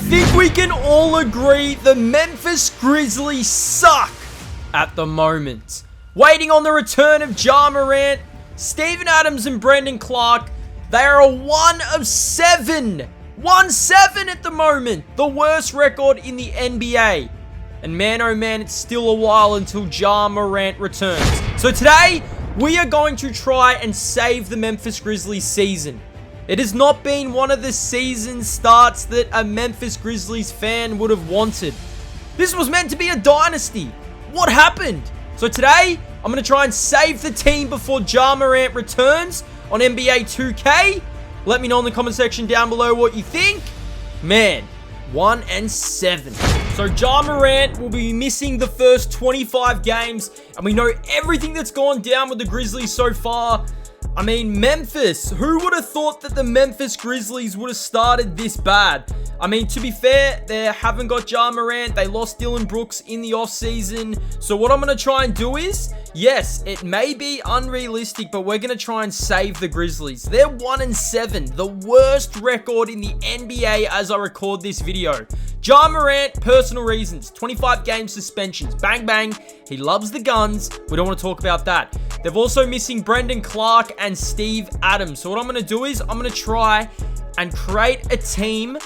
think we can all agree the Memphis Grizzlies suck at the moment. Waiting on the return of Ja Morant, Steven Adams and Brandon Clark. They are a 1 of 7. 1-7 at the moment. The worst record in the NBA. And man, oh man, it's still a while until Ja Morant returns. So today, we are going to try and save the Memphis Grizzlies season. It has not been one of the season starts that a Memphis Grizzlies fan would have wanted. This was meant to be a dynasty. What happened? So today, I'm going to try and save the team before Ja Morant returns on NBA 2K. Let me know in the comment section down below what you think. Man, 1 and 7. So Ja Morant will be missing the first 25 games, and we know everything that's gone down with the Grizzlies so far. I mean, Memphis. Who would have thought that the Memphis Grizzlies would have started this bad? I mean, to be fair, they haven't got Ja Morant. They lost Dylan Brooks in the offseason. So what I'm going to try and do is, yes, it may be unrealistic, but we're going to try and save the Grizzlies. They're 1 and 7, the worst record in the NBA as I record this video. Ja Morant, personal reasons, 25 game suspensions, bang bang. He loves the guns. We don't want to talk about that. They're also missing Brandon Clark and Steve Adams. So what I'm going to do is I'm going to try and create a team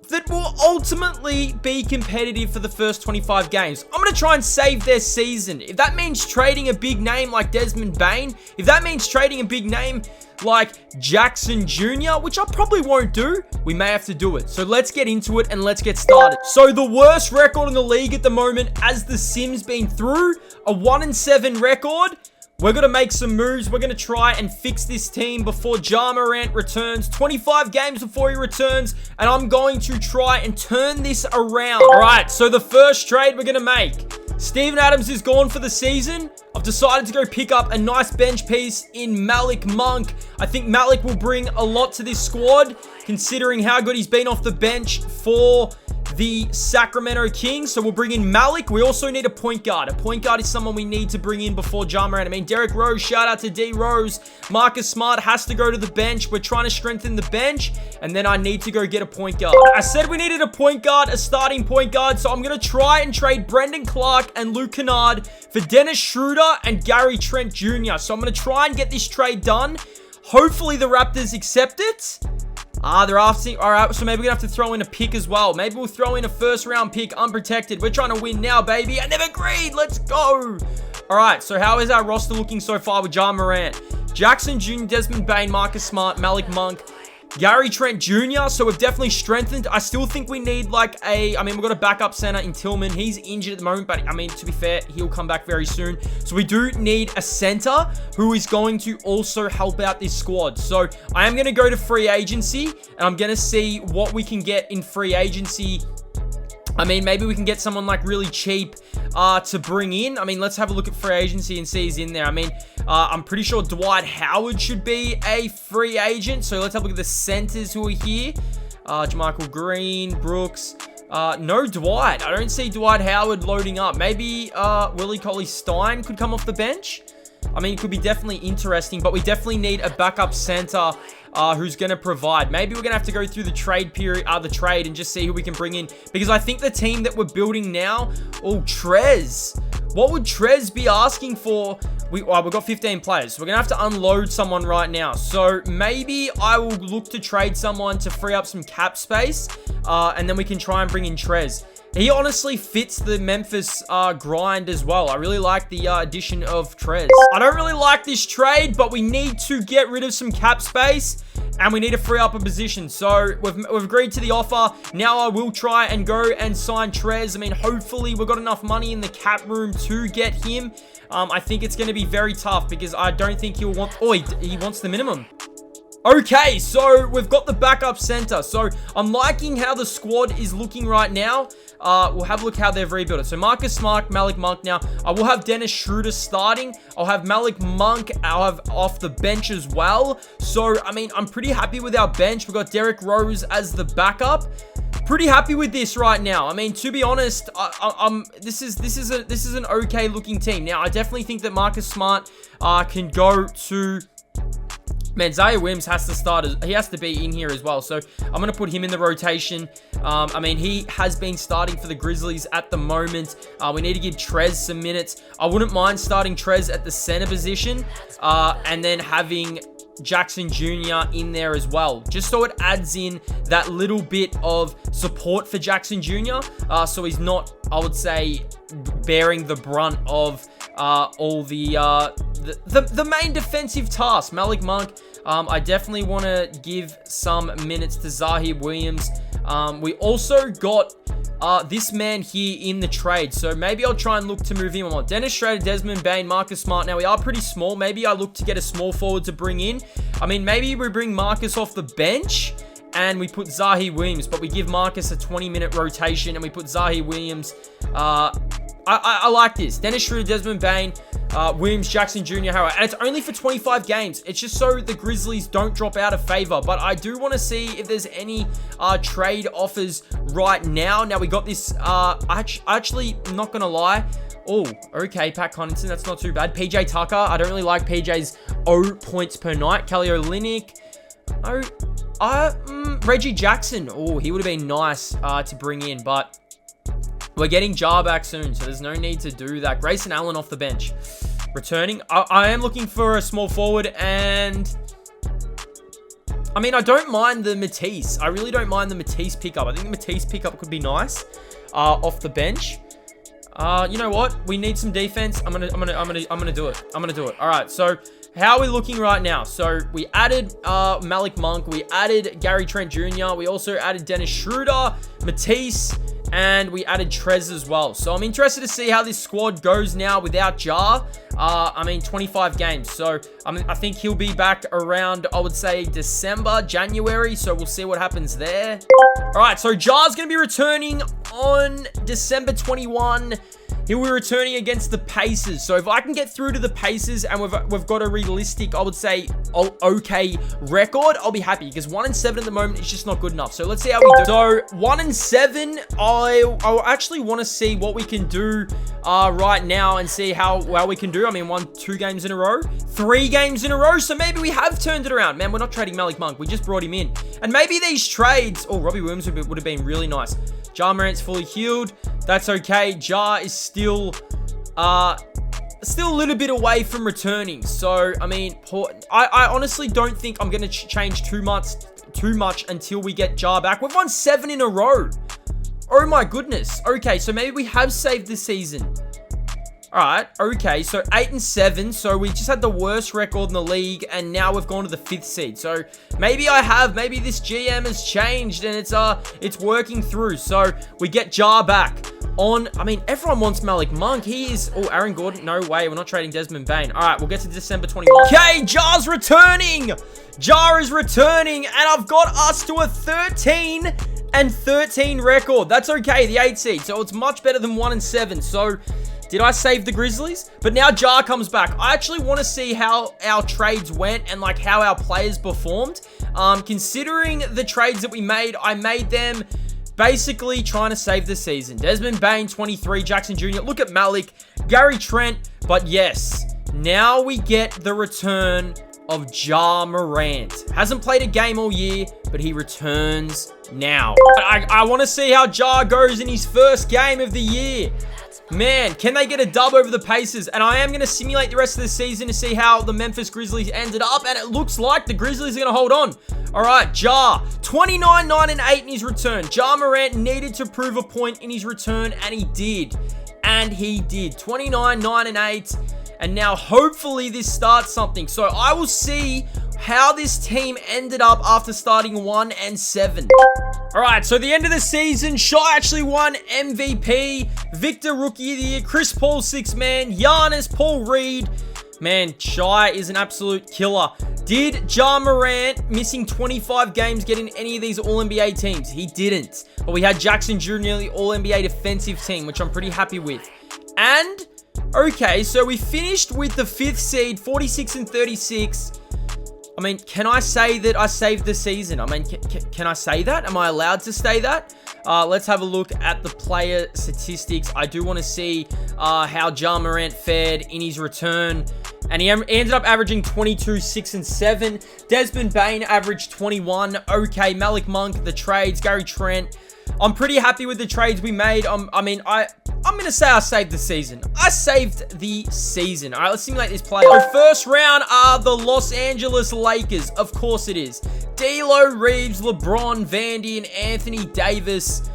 that will ultimately be competitive for the first 25 games. I'm going to try and save their season. If that means trading a big name like Desmond Bane, if that means trading a big name like Jackson Jr., which I probably won't do, we may have to do it. So let's get into it and let's get started. So the worst record in the league at the moment, as the Sims been through, a 1 and 7 record. We're going to make some moves. We're going to try and fix this team before Ja Morant returns. 25 games before he returns. And I'm going to try and turn this around. All right, so the first trade we're going to make. Steven Adams is gone for the season. I've decided to go pick up a nice bench piece in Malik Monk. I think Malik will bring a lot to this squad, considering how good he's been off the bench for the Sacramento Kings. So we'll bring in Malik. We also need a point guard. A point guard is someone we need to bring in before Ja Morant. I mean, Derrick Rose, shout out to D Rose. Marcus Smart has to go to the bench. We're trying to strengthen the bench, and then I need to go get a point guard. I said we needed a point guard, a starting point guard, so I'm going to try and trade Brandon Clark and Luke Kennard for Dennis Schroeder and Gary Trent Jr. So I'm going to try and get this trade done. Hopefully the Raptors accept it. They're asking. All right, so maybe we're going to have to throw in a pick as well. Maybe we'll throw in a first-round pick, unprotected. We're trying to win now, baby. I never agreed. Let's go. All right, so how is our roster looking so far with Ja Morant? Jackson Jr., Desmond Bane, Marcus Smart, Malik Monk, Gary Trent Jr., so we've definitely strengthened. I still think we need we've got a backup center in Tillman. He's injured at the moment, but I mean, to be fair, he'll come back very soon. So we do need a center who is going to also help out this squad. So I am going to go to free agency, and I'm going to see what we can get in free agency. I mean, maybe we can get someone like really cheap to bring in. I mean, let's have a look at free agency and see he's in there. I mean, I'm pretty sure Dwight Howard should be a free agent. So let's have a look at the centers who are here. Jermichael Green, Brooks. No Dwight. I don't see Dwight Howard loading up. Maybe Willie Cauley-Stein could come off the bench. I mean, it could be definitely interesting, but we definitely need a backup center who's going to provide. Maybe we're going to have to go through the trade period, the trade, and just see who we can bring in. Because I think the team that we're building now, Trez. What would Trez be asking for? We've got 15 players, so we're going to have to unload someone right now. So maybe I will look to trade someone to free up some cap space, and then we can try and bring in Trez. He honestly fits the Memphis grind as well. I really like the addition of Trez. I don't really like this trade, but we need to get rid of some cap space, and we need to free up a position. So we've agreed to the offer. Now I will try and go and sign Trez. I mean, hopefully we've got enough money in the cap room to get him. I think it's going to be very tough because I don't think he'll want... Oh, he wants the minimum. Okay, so we've got the backup center. So I'm liking how the squad is looking right now. We'll have a look how they've rebuilt it. So Marcus Smart, Malik Monk now. I will have Dennis Schroeder starting. I'll have Malik Monk. I'll have off the bench as well. So, I mean, I'm pretty happy with our bench. We've got Derrick Rose as the backup. Pretty happy with this right now. I mean, to be honest, this is an okay looking team. Now, I definitely think that Marcus Smart can go to Man, Zaire Williams has to start. He has to be in here as well. So I'm going to put him in the rotation. I mean, he has been starting for the Grizzlies at the moment. We need to give Trez some minutes. I wouldn't mind starting Trez at the center position and then having Jackson Jr. in there as well, just so it adds in that little bit of support for Jackson Jr. So he's not, I would say, bearing the brunt of all the main defensive tasks. Malik Monk, I definitely want to give some minutes to Zaire Williams. We also got this man here in the trade, so maybe I'll try and look to move him on. Dennis Schrader, Desmond Bane, Marcus Smart. Now, we are pretty small. Maybe I look to get a small forward to bring in. I mean, maybe we bring Marcus off the bench and we put Zaire Williams, but we give Marcus a 20-minute rotation and we put Zaire Williams. I like this. Dennis Schroeder, Desmond Bane, Williams, Jackson Jr., Harrow. And it's only for 25 games. It's just so the Grizzlies don't drop out of favor. But I do want to see if there's any trade offers right now. Now, we got this. Actually, I'm not going to lie. Oh, okay, Pat Connaughton. That's not too bad. PJ Tucker. I don't really like PJ's 0 points per night. Kelly Olynyk. Reggie Jackson. Oh, he would have been nice to bring in. But we're getting Jar back soon, so there's no need to do that. Grayson Allen off the bench. Returning. I am looking for a small forward, and I mean, I don't mind the Matisse. I really don't mind the Matisse pickup. I think the Matisse pickup could be nice off the bench. You know what? We need some defense. I'm gonna do it. I'm gonna do it. All right. So how are we looking right now? So we added Malik Monk. We added Gary Trent Jr. We also added Dennis Schroeder, Matisse, and we added Trez as well. So I'm interested to see how this squad goes now without Jar. I mean, 25 games. So I think he'll be back around, I would say, December, January. So we'll see what happens there. All right, so Jar's going to be returning on December 21. He'll be returning against the Pacers. So if I can get through to the Pacers and we've got a realistic, I would say, okay record, I'll be happy. Because 1-7 at the moment is just not good enough. So let's see how we do. So 1-7, I actually want to see what we can do right now and see how well we can do. I mean, 2 games in a row, 3 games in a row. So maybe we have turned it around. Man, we're not trading Malik Monk. We just brought him in. And maybe these trades, Robbie Williams would have been really nice. Ja Morant's fully healed. That's okay. Ja is still a little bit away from returning. So, I mean, I honestly don't think I'm going to change too much until we get Ja back. We've won 7 in a row. Oh my goodness. Okay, so maybe we have saved the season. All right, okay, so 8-7. So we just had the worst record in the league, and now we've gone to the 5th seed. So maybe maybe this GM has changed, and it's working through. So we get Ja back on. I mean, everyone wants Malik Monk. He is. Oh, Aaron Gordon. No way. We're not trading Desmond Bane. All right, we'll get to December 21. Okay, Ja's returning. Ja is returning, and I've got us to a 13-13 record. That's okay, the 8th seed. So it's much better than 1-7. So did I save the Grizzlies? But now Ja comes back. I actually want to see how our trades went and like how our players performed. Considering the trades that we made, I made them basically trying to save the season. Desmond Bane, 23. Jackson Jr. Look at Malik. Gary Trent. But yes, now we get the return of Ja Morant. Hasn't played a game all year, but he returns now. I want to see how Ja goes in his first game of the year. Man, can they get a dub over the Pacers? And I am going to simulate the rest of the season to see how the Memphis Grizzlies ended up. And it looks like the Grizzlies are going to hold on. All right, Ja. 29, 9, and 8 in his return. Ja Morant needed to prove a point in his return, and he did. And he did. 29, 9, and 8. And now, hopefully, this starts something. So, I will see how this team ended up after starting 1-7. Alright, so the end of the season, Shai actually won MVP, Victor Rookie of the Year, Chris Paul 6th Man, Giannis, Paul Reed. Man, Shai is an absolute killer. Did Ja Morant, missing 25 games, get in any of these All-NBA teams? He didn't. But we had Jackson Jr., the All-NBA defensive team, which I'm pretty happy with. And, okay, so we finished with the 5th seed, 46-36. I mean, can I say that I saved the season? I mean, can I say that? Am I allowed to say that? Let's have a look at the player statistics. I do want to see how Ja Morant fared in his return. And he ended up averaging 22, 6, and 7. Desmond Bain averaged 21. Okay, Malik Monk, the trades, Gary Trent. I'm pretty happy with the trades we made. I'm going to say I saved the season. I saved the season. All right, let's simulate this play. So first round are the Los Angeles Lakers. Of course it is. D'Lo, Reeves, LeBron, Vandy, and Anthony Davis.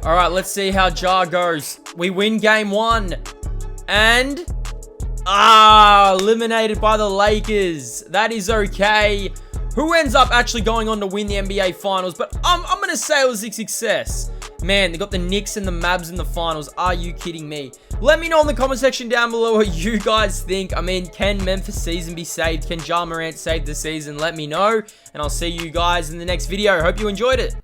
All right, let's see how Ja goes. We win game 1. And... eliminated by the Lakers. That is okay. Who ends up actually going on to win the NBA Finals? But I'm going to say it was a success. Man, they got the Knicks and the Mavs in the finals. Are you kidding me? Let me know in the comment section down below what you guys think. I mean, can Memphis season be saved? Can Ja Morant save the season? Let me know. And I'll see you guys in the next video. Hope you enjoyed it.